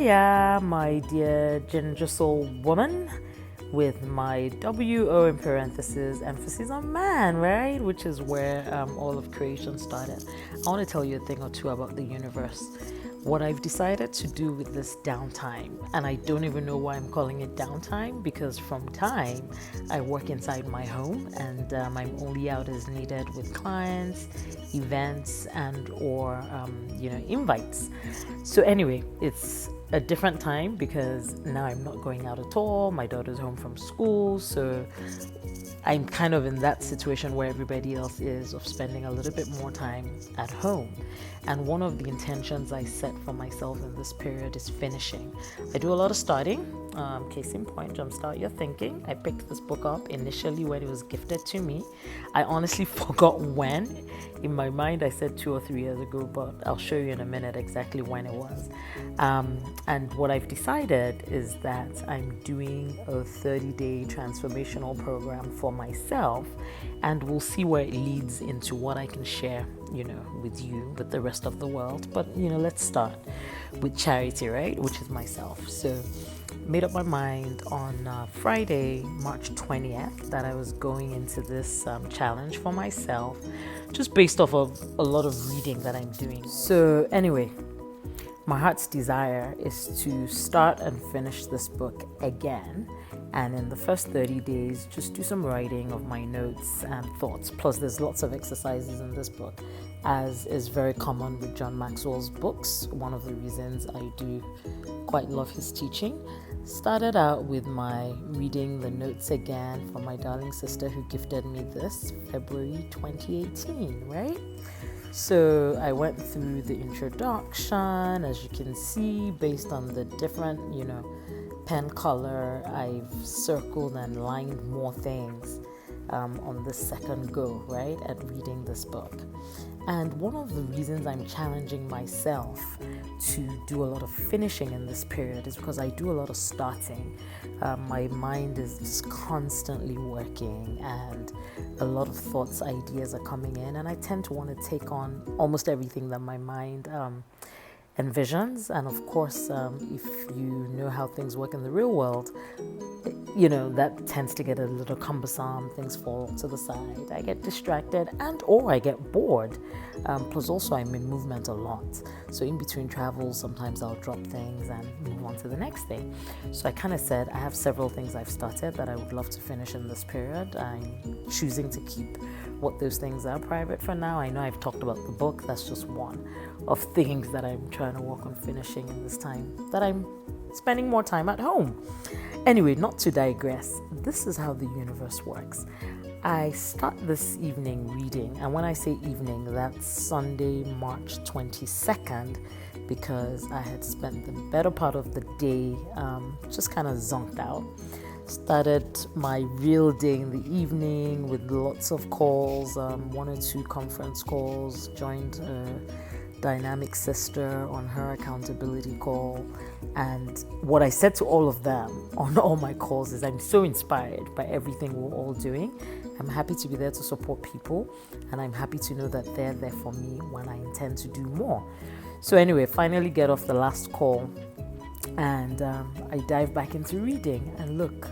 Hiya, my dear ginger soul woman, with my WO in parentheses, emphasis on man, right? Which is where all of creation started. I want to tell you a thing or two about the universe. What I've decided to do with this downtime, and I don't even know why I'm calling it downtime, because from time I work inside my home, and I'm only out as needed with clients, events, and or invites. So anyway, it's a different time because now I'm not going out at all. My daughter's home from school, so I'm kind of in that situation where everybody else is, of spending a little bit more time at home. And one of the intentions I set for myself in this period is finishing. I do a lot of starting. Case in point, Jumpstart Your Thinking. I picked this book up initially when it was gifted to me. I honestly forgot when. In my mind, I said 2 or 3 years ago, but I'll show you in a minute exactly when it was. And what I've decided is that I'm doing a 30-day transformational program for myself, and we'll see where it leads into what I can share, with you, with the rest of the world. But, let's start with charity, right? Which is myself. So made up my mind on Friday, March 20th, that I was going into this challenge for myself, just based off of a lot of reading that I'm doing. So anyway, my heart's desire is to start and finish this book again, and in the first 30 days just do some writing of my notes and thoughts. Plus there's lots of exercises in this book, as is very common with John Maxwell's books. One of the reasons I do quite love his teaching. Started out with my reading the notes again from my darling sister who gifted me this February 2018, right? So I went through the introduction, as you can see, based on the different, pen color. I've circled and lined more things on the second go, right, at reading this book. And one of the reasons I'm challenging myself to do a lot of finishing in this period is because I do a lot of starting. My mind is just constantly working, and a lot of thoughts, ideas are coming in, and I tend to want to take on almost everything that my mind envisions. And of course, if you know how things work in the real world, that tends to get a little cumbersome. Things fall to the side. I get distracted or I get bored. Plus also I'm in movement a lot. So in between travels, sometimes I'll drop things and move on to the next thing. So I kind of said I have several things I've started that I would love to finish in this period. I'm choosing to keep what those things are private for now. I know I've talked about the book. That's just one of things that I'm trying to work on finishing in this time that I'm spending more time at home. Anyway, not to digress, this is how the universe works. I start this evening reading, and when I say evening, that's Sunday, March 22nd, because I had spent the better part of the day just kind of zonked out. Started my real day in the evening with lots of calls, 1 or 2 conference calls, joined dynamic sister on her accountability call. And what I said to all of them on all my calls is I'm so inspired by everything we're all doing. I'm happy to be there to support people, and I'm happy to know that they're there for me when I intend to do more. So anyway, finally get off the last call, and I dive back into reading, and look,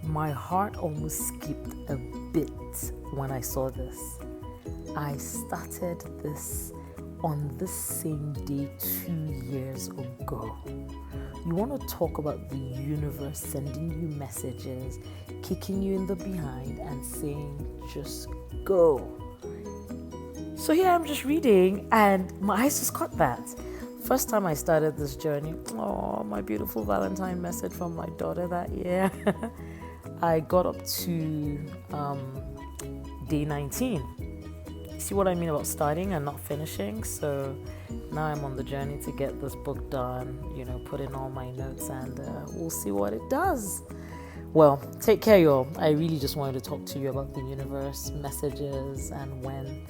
my heart almost skipped a bit when I saw this. I started this on the same day 2 years ago. You want to talk about the universe sending you messages, kicking you in the behind and saying, just go. So here I'm just reading, and my eyes just caught that. First time I started this journey, my beautiful Valentine message from my daughter that year. I got up to day 19. See what I mean about starting and not finishing? So now I'm on the journey to get this book done, put in all my notes, and we'll see what it does. Well, take care, y'all. I really just wanted to talk to you about the universe, messages, and when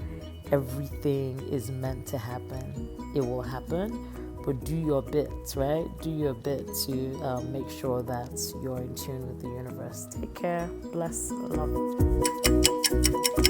everything is meant to happen, it will happen. But do your bit, right? Do your bit to make sure that you're in tune with the universe. Take care. Bless. Love it.